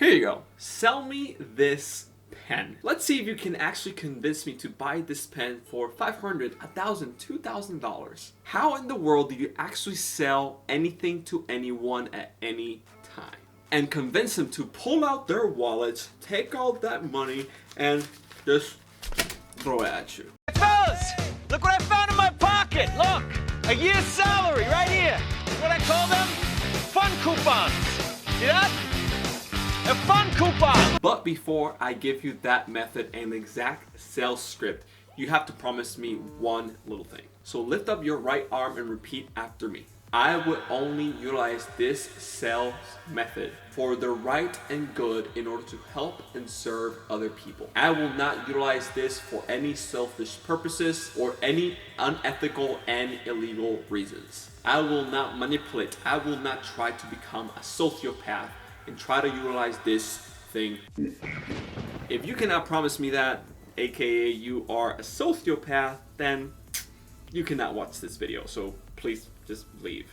Here you go. Sell me this pen. Let's see if you can actually convince me to buy this pen for $500, $1,000, $2,000. How in the world do you actually sell anything to anyone at any time? And convince them to pull out their wallets, take all that money, and just throw it at you. Hey fellas, look what I found in my pocket. Look, a year's salary right here. What I call them? Fun coupons. See that? A fun coupon. But before I give you that method and exact sales script, you have to promise me one little thing. So lift up your right arm and repeat after me. I would only utilize this sales method for the right and good in order to help and serve other people. I will not utilize this for any selfish purposes or any unethical and illegal reasons. I will not manipulate. I will not try to become a sociopath and try to utilize this thing. If you cannot promise me that, aka you are a sociopath, then you cannot watch this video, so please just leave.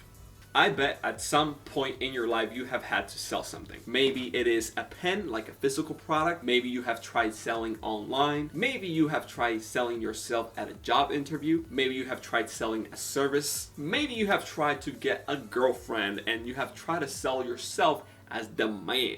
I bet at some point in your life you have had to sell something. Maybe it is a pen, like a physical product. Maybe you have tried selling online. Maybe you have tried selling yourself at a job interview. Maybe you have tried selling a service. Maybe you have tried to get a girlfriend and you have tried to sell yourself as the man.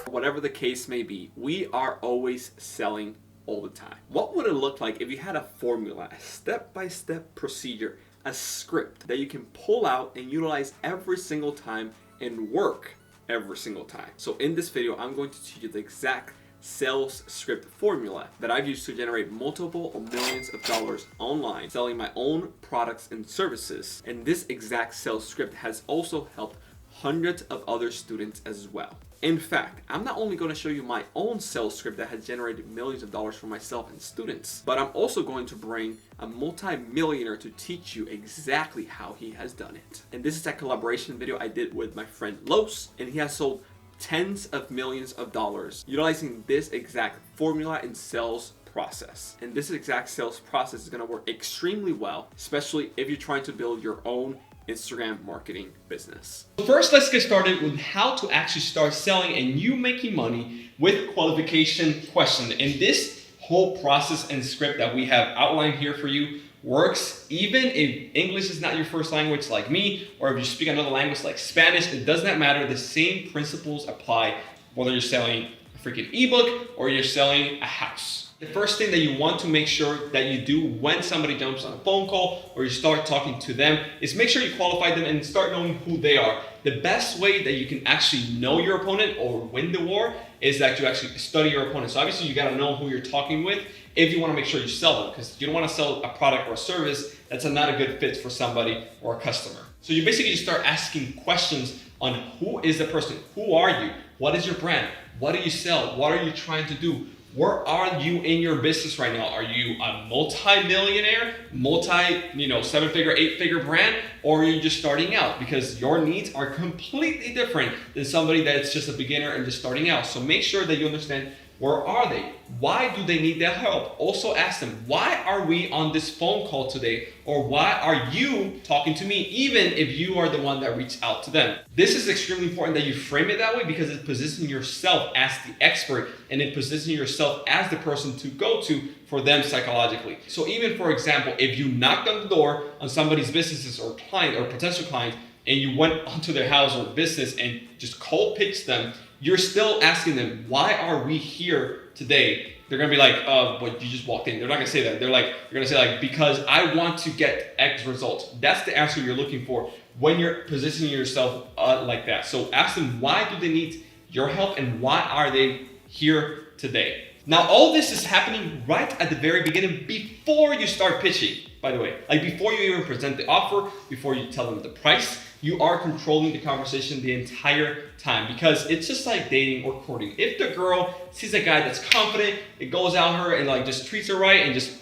Whatever the case may be, we are always selling all the time. What would it look like if you had a formula, a step-by-step procedure, a script that you can pull out and utilize every single time and work every single time? So in this video, I'm going to teach you the exact sales script formula that I've used to generate multiple or millions of dollars online selling my own products and services. And this exact sales script has also helped hundreds of other students as well. In fact, I'm not only going to show you my own sales script that has generated millions of dollars for myself and students, but I'm also going to bring a multi-millionaire to teach you exactly how he has done it. And this is a collaboration video I did with my friend Los, and he has sold tens of millions of dollars utilizing this exact formula and sales process. And this exact sales process is going to work extremely well, especially if you're trying to build your own Instagram marketing business. First, let's get started with how to actually start selling and you making money with qualification question. And this whole process and script that we have outlined here for you works even if English is not your first language like me, or if you speak another language like Spanish. It does not matter. The same principles apply whether you're selling a freaking ebook or you're selling a house. The first thing that you want to make sure that you do when somebody jumps on a phone call or you start talking to them is make sure you qualify them and start knowing who they are. The best way that you can actually know your opponent or win the war is that you actually study your opponent. So obviously you got to know who you're talking with if you want to make sure you sell them, because you don't want to sell a product or a service that's not a good fit for somebody or a customer. So you basically start asking questions on who is the person, who are you, what is your brand, what do you sell, what are you trying to do? Where are you in your business right now? Are you a multi-millionaire, seven-figure, eight-figure brand, or are you just starting out? Because your needs are completely different than somebody that's just a beginner and just starting out. So make sure that you understand, where are they? Why do they need that help? Also ask them, why are we on this phone call today? Or why are you talking to me, even if you are the one that reached out to them? This is extremely important that you frame it that way, because it positions yourself as the expert and it positions yourself as the person to go to for them psychologically. So even, for example, if you knocked on the door on somebody's businesses or client or potential clients and you went onto their house or business and just cold pitched them, you're still asking them, why are we here today? They're gonna be like, but you just walked in. They're not gonna say that. You're gonna say like, because I want to get X results. That's the answer you're looking for when you're positioning yourself like that. So ask them, why do they need your help and why are they here today? Now, all this is happening right at the very beginning before you start pitching, by the way. Like before you even present the offer, before you tell them the price, you are controlling the conversation the entire time, because it's just like dating or courting. If the girl sees a guy that's confident, it goes out her and like just treats her right and just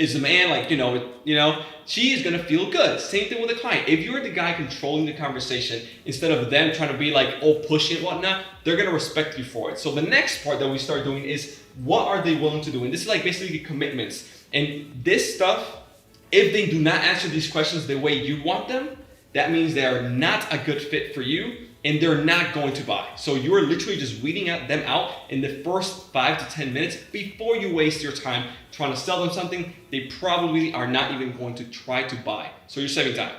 is a man, like, she is gonna feel good. Same thing with a client. If you're the guy controlling the conversation, instead of them trying to be like, oh, pushing and whatnot, they're gonna respect you for it. So the next part that we start doing is, what are they willing to do? And this is like basically commitments. And this stuff, if they do not answer these questions the way you want them, that means they are not a good fit for you and they're not going to buy. So you're literally just weeding them out in the first 5 to 10 minutes before you waste your time trying to sell them something they probably are not even going to try to buy. So you're saving time.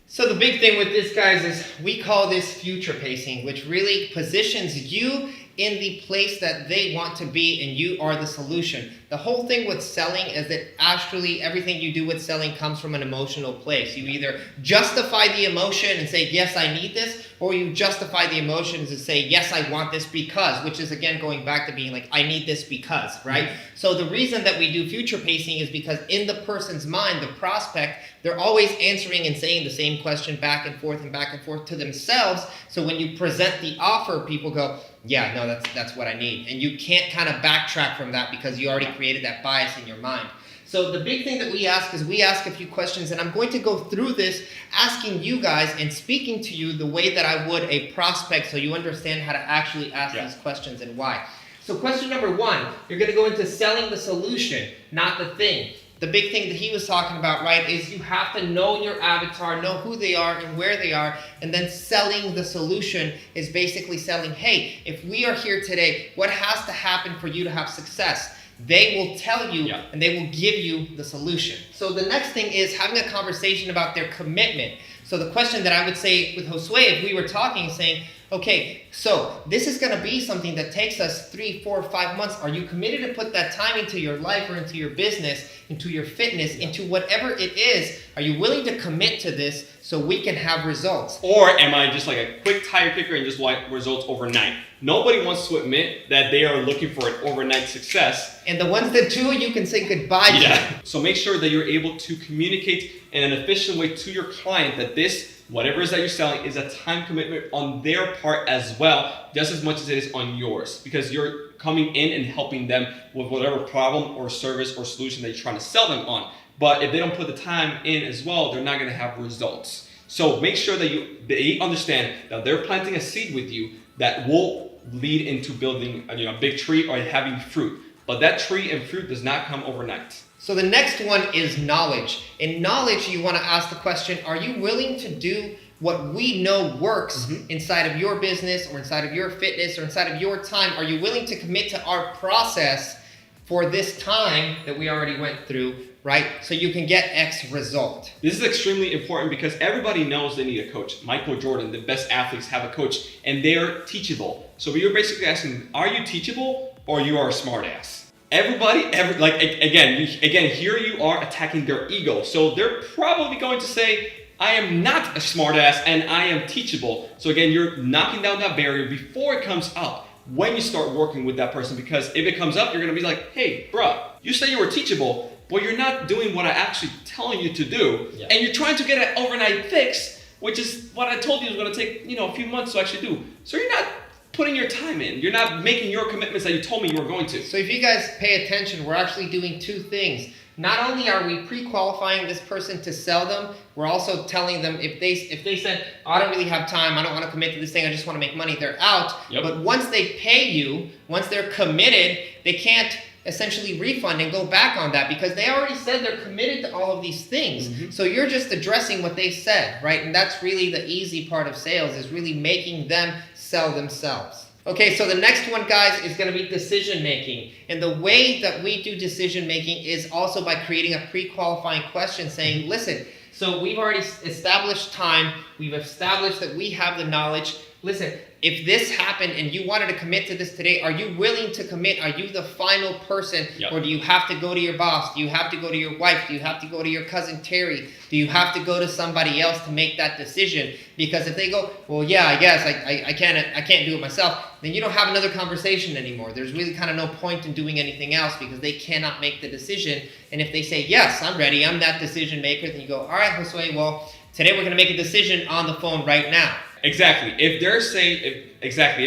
So the big thing with this, guys, is we call this future pacing, which really positions you in the place that they want to be, and you are the solution. The whole thing with selling is that actually everything you do with selling comes from an emotional place. You either justify the emotion and say, yes, I need this, or you justify the emotions and say, yes, I want this because, which is again going back to being like, I need this because, right? So the reason that we do future pacing is because in the person's mind, the prospect, they're always answering and saying the same question back and forth to themselves. So when you present the offer, people go, yeah, no, that's what I need. And you can't kind of backtrack from that because you already created that bias in your mind. So the big thing that we ask is we ask a few questions, and I'm going to go through this asking you guys and speaking to you the way that I would a prospect so you understand how to actually ask these questions and why. So question number 1, you're going to go into selling the solution, not the thing. The big thing that he was talking about, right, is you have to know your avatar, know who they are and where they are, and then selling the solution is basically selling, hey, if we are here today, what has to happen for you to have success? They will tell you and they will give you the solution. So the next thing is having a conversation about their commitment. So the question that I would say with Josue, if we were talking, saying, okay, so this is going to be something that takes us 3, 4, 5 months. Are you committed to put that time into your life or into your business, into your fitness, into whatever it is? Are you willing to commit to this so we can have results? Or am I just like a quick tire kicker and just want results overnight? Nobody wants to admit that they are looking for an overnight success. And the ones that do, you can say goodbye to. So make sure that you're able to communicate in an efficient way to your client that this, whatever it is that you're selling, is a time commitment on their part as well, just as much as it is on yours, because you're coming in and helping them with whatever problem or service or solution that you're trying to sell them on. But if they don't put the time in as well, they're not going to have results. So make sure that they understand that they're planting a seed with you that will lead into building a big tree or having fruit. But that tree and fruit does not come overnight. So the next one is knowledge. In knowledge, you want to ask the question, are you willing to do what we know works inside of your business or inside of your fitness or inside of your time? Are you willing to commit to our process for this time that we already went through, right? So you can get X result. This is extremely important because everybody knows they need a coach. Michael Jordan, the best athletes have a coach, and they're teachable. So you're basically asking, are you teachable or you are a smart ass? Everybody, again, here you are attacking their ego. So they're probably going to say, I am not a smart ass and I am teachable. So again, you're knocking down that barrier before it comes up when you start working with that person, because if it comes up, you're going to be like, hey, bruh, you say you were teachable, but you're not doing what I'm actually telling you to do. And you're trying to get an overnight fix, which is what I told you was going to take, a few months to actually do. So you're not putting your time in. You're not making your commitments that you told me you were going to. So if you guys pay attention, we're actually doing 2 things. Not only are we pre-qualifying this person to sell them, we're also telling them if they said, oh, I don't really have time, I don't want to commit to this thing, I just want to make money, they're out. But once they pay you, once they're committed, they can't essentially refund and go back on that because they already said they're committed to all of these things. So you're just addressing what they said, right? And that's really the easy part of sales, is really making them sell themselves. Okay, so the next one, guys, is going to be decision making. And the way that we do decision making is also by creating a pre-qualifying question saying, listen, so we've already established time, we've established that we have the knowledge. Listen, if this happened and you wanted to commit to this today, are you willing to commit? Are you the final person? Or do you have to go to your boss? Do you have to go to your wife? Do you have to go to your cousin Terry? Do you have to go to somebody else to make that decision? Because if they go, well, yeah, I guess I can't do it myself, then you don't have another conversation anymore. There's really kind of no point in doing anything else because they cannot make the decision. And if they say, yes, I'm ready, I'm that decision maker, then you go, all right, Josue, well, today we're going to make a decision on the phone right now. Exactly. If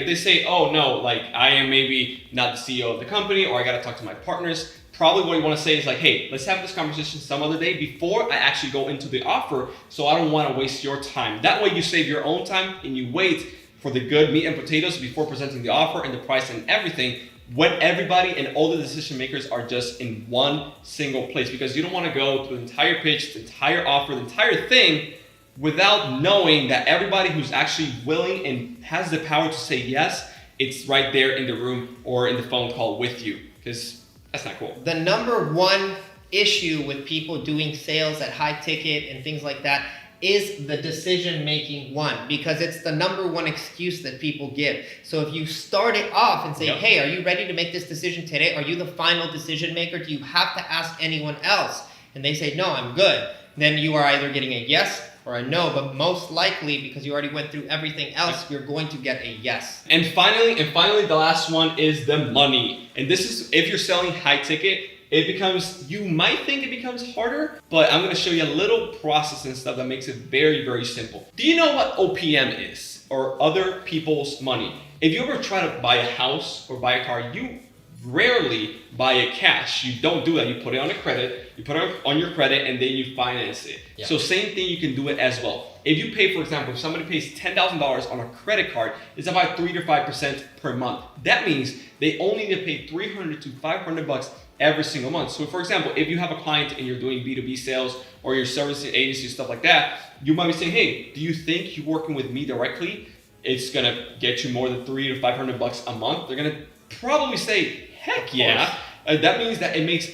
they say, oh no, like I am maybe not the CEO of the company, or I got to talk to my partners, probably what you want to say is like, hey, let's have this conversation some other day before I actually go into the offer, so I don't want to waste your time. That way you save your own time and you wait for the good meat and potatoes before presenting the offer and the price and everything, when everybody and all the decision makers are just in one single place, because you don't want to go through the entire pitch, the entire offer, the entire thing, without knowing that everybody who's actually willing and has the power to say yes, it's right there in the room or in the phone call with you, because that's not cool. The number one issue with people doing sales at high ticket and things like that is the decision making one, because it's the number one excuse that people give. So if you start it off and say, hey, are you ready to make this decision today? Are you the final decision maker? Do you have to ask anyone else? And they say, no, I'm good. Then you are either getting a yes or a no, but most likely, because you already went through everything else, you're going to get a yes. And finally, the last one is the money. And this is, if you're selling high ticket, it becomes, you might think it becomes harder, but I'm gonna show you a little process and stuff that makes it very, very simple. Do you know what OPM is, or other people's money? If you ever try to buy a house or buy a car, you rarely buy it cash. You don't do that. You put it on a credit, you put it on your credit, and then you finance it. Yeah. So same thing, you can do it as well. If you pay, for example, if somebody pays $10,000 on a credit card, it's about 3 to 5% per month. That means they only need to pay $300 to $500 every single month. So for example, if you have a client and you're doing B2B sales or you're servicing agency, stuff like that, you might be saying, hey, do you think you working with me directly, it's gonna get you more than $300 to $500 a month? They're gonna probably say, heck yeah. That means that it makes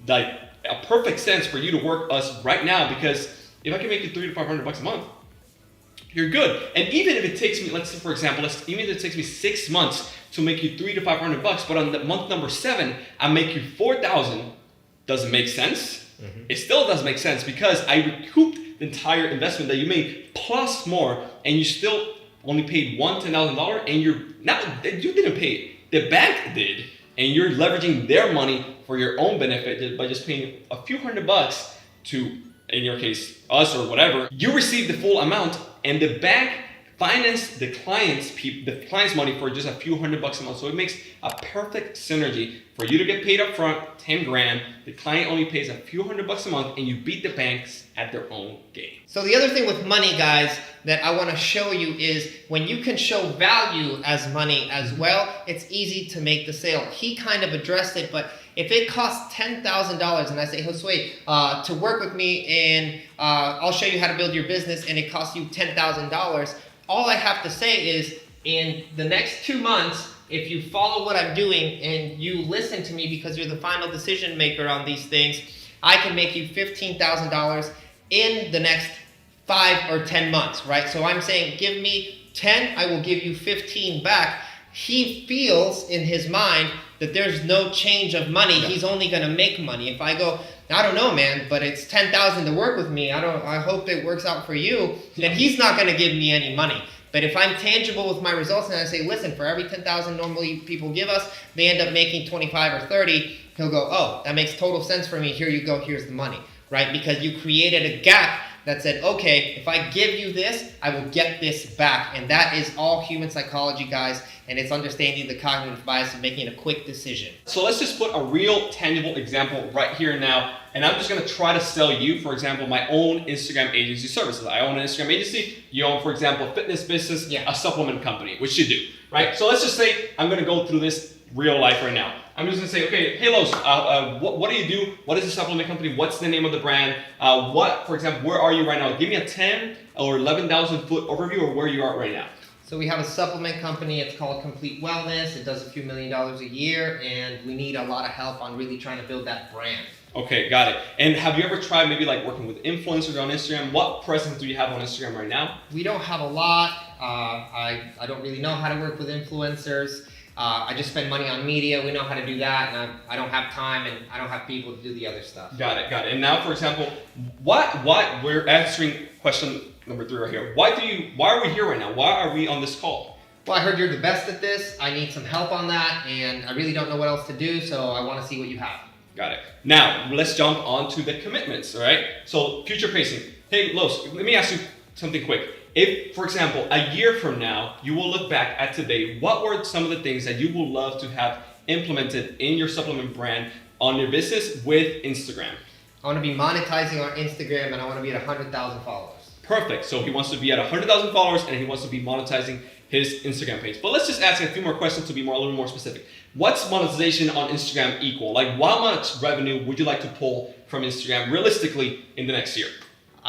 like a perfect sense for you to work us right now, because if I can make you $300 to $500 a month, you're good. And even if it takes me, let's say for example, even if it takes me 6 months to make you $300 to $500, but on the month number 7, I make you $4,000, doesn't make sense. Mm-hmm. It still doesn't make sense, because I recouped the entire investment that you made plus more, and you still only paid $10,000, and you didn't pay it. The bank did, and you're leveraging their money for your own benefit by just paying a few $100 to, in your case, us or whatever. You receive the full amount, and the bank financed the client's money for just a few $100 a month. So it makes a perfect synergy for you to get paid up front, 10 grand. The client only pays a few $100 a month, and you beat the banks at their own game. So the other thing with money, guys, that I want to show you is when you can show value as money as well, it's easy to make the sale. He kind of addressed it, but if it costs $10,000 and I say, Josue, to work with me and I'll show you how to build your business, and it costs you $10,000, all I have to say is in the next 2 months, if you follow what I'm doing and you listen to me because you're the final decision maker on these things, I can make you $15,000 in the next 5 or 10 months, right? So I'm saying, give me 10, I will give you 15 back. He feels in his mind that there's no change of money. He's only gonna make money. If I go, I don't know, man, but it's $10,000 to work with me, I hope it works out for you, then he's not gonna give me any money. But if I'm tangible with my results and I say, listen, for every $10,000 normally people give us, they end up making 25 or 30, he'll go, oh, that makes total sense for me, here you go, here's the money, right? Because you created a gap that said, okay, if I give you this, I will get this back. And that is all human psychology, guys, and it's understanding the cognitive bias and making a quick decision. So let's just put a real tangible example right here and now, and I'm just gonna try to sell you, for example, my own Instagram agency services. I own an Instagram agency, you own, for example, a fitness business, a supplement company, which you do, right? So let's just say I'm gonna go through this real life right now. I'm just gonna say, okay, hey Los, what do you do? What is the supplement company? What's the name of the brand? For example, where are you right now? Give me a 10 or 11,000 foot overview of where you are right now. So we have a supplement company, it's called Complete Wellness. It does a few $1 million a year, and we need a lot of help on really trying to build that brand. Okay, got it. And have you ever tried maybe like working with influencers on Instagram? What presence do you have on Instagram right now? We don't have a lot. I don't really know how to work with influencers. I just spend money on media. We know how to do that, and I don't have time, and I don't have people to do the other stuff. Got it. And now, for example, what we're answering question number 3 right here. Why are we here right now? Why are we on this call? Well, I heard you're the best at this. I need some help on that, and I really don't know what else to do, so I want to see what you have. Got it. Now, let's jump on to the commitments, all right? So, future pacing. Hey, Los, let me ask you something quick. If, for example, a year from now, you will look back at today, what were some of the things that you would love to have implemented in your supplement brand on your business with Instagram? I want to be monetizing on Instagram, and I want to be at 100,000 followers. Perfect. So he wants to be at 100,000 followers, and he wants to be monetizing his Instagram page. But let's just ask a few more questions to be a little more specific. What's monetization on Instagram equal? Like, how much revenue would you like to pull from Instagram realistically in the next year?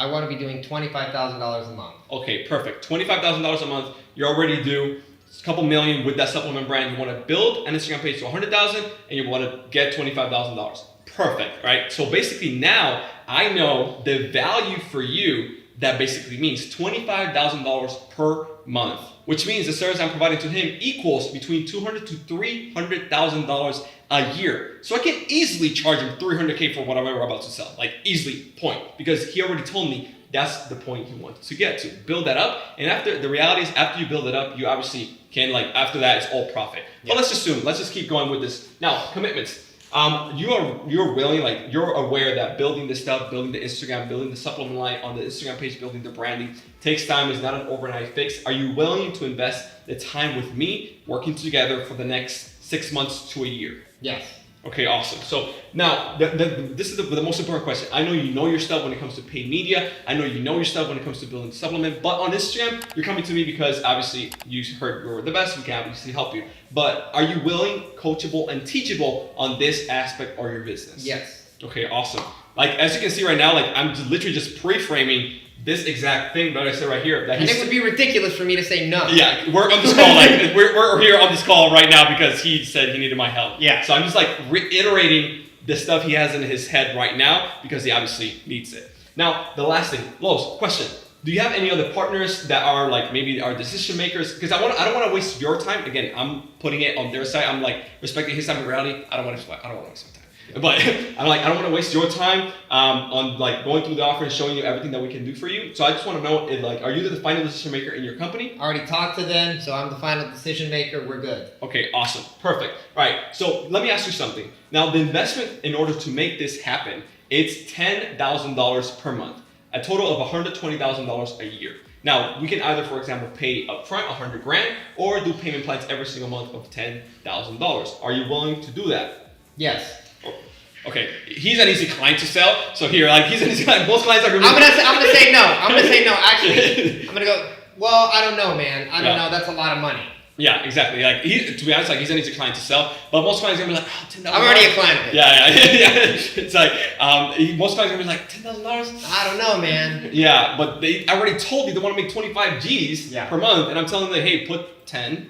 I want to be doing $25,000 a month. Okay, perfect. $25,000 a month. You're already due a couple million with that supplement brand. You want to build an Instagram page to 100,000 and you want to get $25,000. Perfect, right? So basically now I know the value for you that basically means $25,000 per month, which means the service I'm providing to him equals between $200,000 to $300,000 a year. So I can easily charge him $300K for whatever we're about to sell, like easily point, because he already told me that's the point he wants to get to. Build that up, and after the reality is after you build it up, you obviously can after that it's all profit. But let's just keep going with this. Now, commitments. You're willing, you're aware that building this stuff, building the Instagram, building the supplement line on the Instagram page, building the branding takes time. It's not an overnight fix. Are you willing to invest the time with me working together for the next 6 months to a year? Yes. Okay, awesome. So now, this is the most important question. I know you know your stuff when it comes to paid media. I know you know your stuff when it comes to building supplement. But on Instagram, you're coming to me because obviously you heard you're the best. We can obviously help you. But are you willing, coachable, and teachable on this aspect of your business? Yes. Okay, awesome. As you can see right now, I'm literally just pre-framing this exact thing that I said right here. And it would be ridiculous for me to say no. Yeah, we're on this call. We're here on this call right now because he said he needed my help. Yeah. So I'm just reiterating the stuff he has in his head right now because he obviously needs it. Now, the last thing, Los, question. Do you have any other partners that are maybe our decision makers? Because I don't want to waste your time. Again, I'm putting it on their side. I'm respecting his time in reality. I don't want to waste my time. But I don't want to waste your time on going through the offer and showing you everything that we can do for you. So I just want to know, are you the final decision maker in your company? I already talked to them, so I'm the final decision maker. We're good. Okay, awesome, perfect. All right, so let me ask you something. Now, the investment in order to make this happen, it's $10,000 per month, a total of $120,000 a year. Now, we can either, for example, pay upfront $100,000 or do payment plans every single month of $10,000. Are you willing to do that? Yes. Okay, he's an easy client to sell. So here, he's an easy client. Most clients are. I'm gonna say no. I'm gonna say no. Actually, I'm gonna go. Well, I don't know, man. I don't know. That's a lot of money. Yeah, exactly. To be honest, he's an easy client to sell. But most clients are gonna be like, $10,000. I'm already a client of it. Yeah. It's most clients are gonna be like, $10,000. I don't know, man. Yeah, but I already told you they want to make 25 G's per month, and I'm telling them, hey, put 10.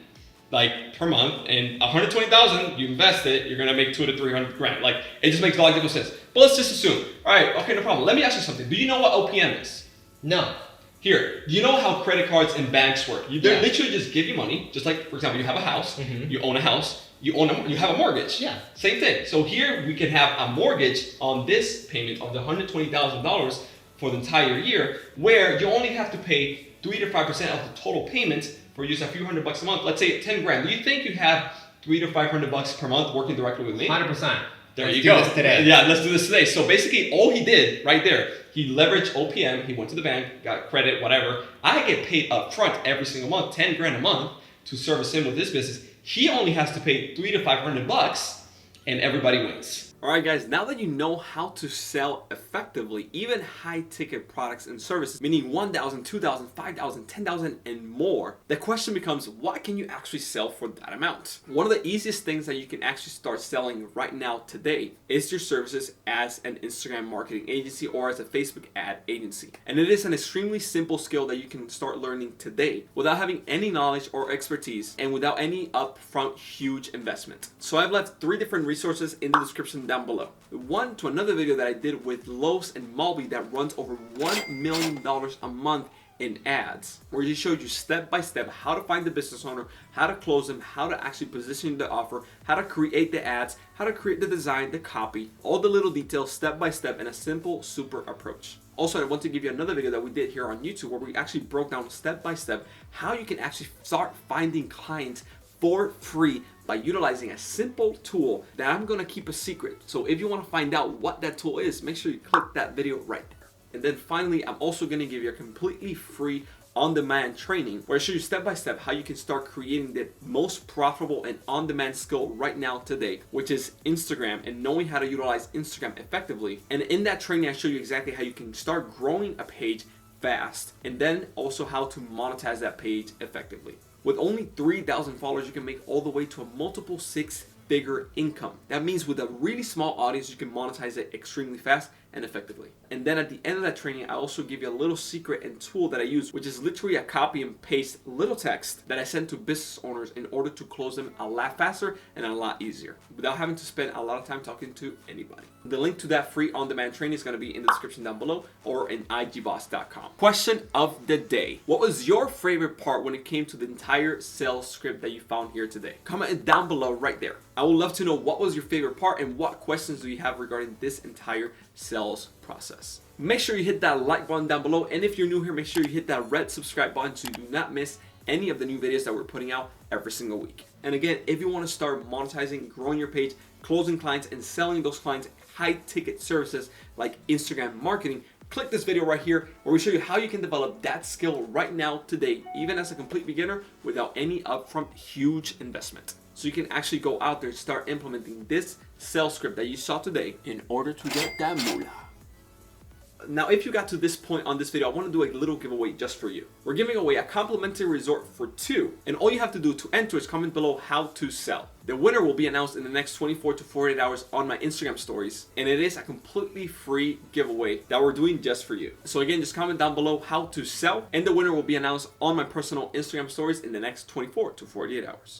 Per month, and 120,000, you invest it, you're gonna make $200,000 to $300,000. It just makes a lot of sense. But let's just assume. All right, okay, no problem. Let me ask you something. Do you know what OPM is? No. Here, do you know how credit cards and banks work? They literally just give you money. Just for example, you have a house, you own a house, you have a mortgage. Yeah. Same thing. So here we can have a mortgage on this payment of the $120,000 for the entire year, where you only have to pay 3 to 5% of the total payments for just a few $100 a month. Let's say $10,000. Do you think you have $300 to $500 per month working directly with me? 100%. There you go. Let's do this today. Yeah, let's do this today. So basically, all he did right there, he leveraged OPM. He went to the bank, got credit, whatever. I get paid up front every single month, $10,000 a month to service him with this business. He only has to pay $300 to $500, and everybody wins. Alright guys, now that you know how to sell effectively, even high ticket products and services, meaning $1,000, $2,000, $5,000, $10,000 and more, the question becomes, what can you actually sell for that amount? One of the easiest things that you can actually start selling right now today is your services as an Instagram marketing agency or as a Facebook ad agency. And it is an extremely simple skill that you can start learning today without having any knowledge or expertise and without any upfront huge investment. So I've left 3 different resources in the description down below. One to another video that I did with Los and Malby that runs over $1 million a month in ads, where he showed you step by step how to find the business owner, how to close them, how to actually position the offer, how to create the ads, how to create the design, the copy, all the little details step by step in a simple, super approach. Also, I want to give you another video that we did here on YouTube where we actually broke down step by step how you can actually start finding clients for free by utilizing a simple tool that I'm gonna keep a secret. So if you wanna find out what that tool is, make sure you click that video right there. And then finally, I'm also gonna give you a completely free on-demand training where I show you step by step how you can start creating the most profitable and on-demand skill right now today, which is Instagram and knowing how to utilize Instagram effectively. And in that training, I show you exactly how you can start growing a page fast and then also how to monetize that page effectively. With only 3,000 followers, you can make all the way to a multiple 6-figure income. That means with a really small audience, you can monetize it extremely fast and effectively. And then at the end of that training, I also give you a little secret and tool that I use, which is literally a copy and paste little text that I send to business owners in order to close them a lot faster and a lot easier without having to spend a lot of time talking to anybody. The link to that free on-demand training is going to be in the description down below or in IGboss.com. Question of the day. What was your favorite part when it came to the entire sales script that you found here today? Comment it down below right there. I would love to know what was your favorite part and what questions do you have regarding this entire sales process. Make sure you hit that like button down below, and if you're new here, make sure you hit that red subscribe button so you do not miss any of the new videos that we're putting out every single week. And again, if you want to start monetizing, growing your page, closing clients, and selling those clients high ticket services like Instagram marketing, click this video right here where we show you how you can develop that skill right now today, even as a complete beginner, without any upfront huge investment. So you can actually go out there and start implementing this sales script that you saw today in order to get that moolah. Now, if you got to this point on this video, I want to do a little giveaway just for you. We're giving away a complimentary resort for 2, and all you have to do to enter is comment below how to sell. The winner will be announced in the next 24 to 48 hours on my Instagram stories, and it is a completely free giveaway that we're doing just for you. So again, just comment down below how to sell, and the winner will be announced on my personal Instagram stories in the next 24 to 48 hours.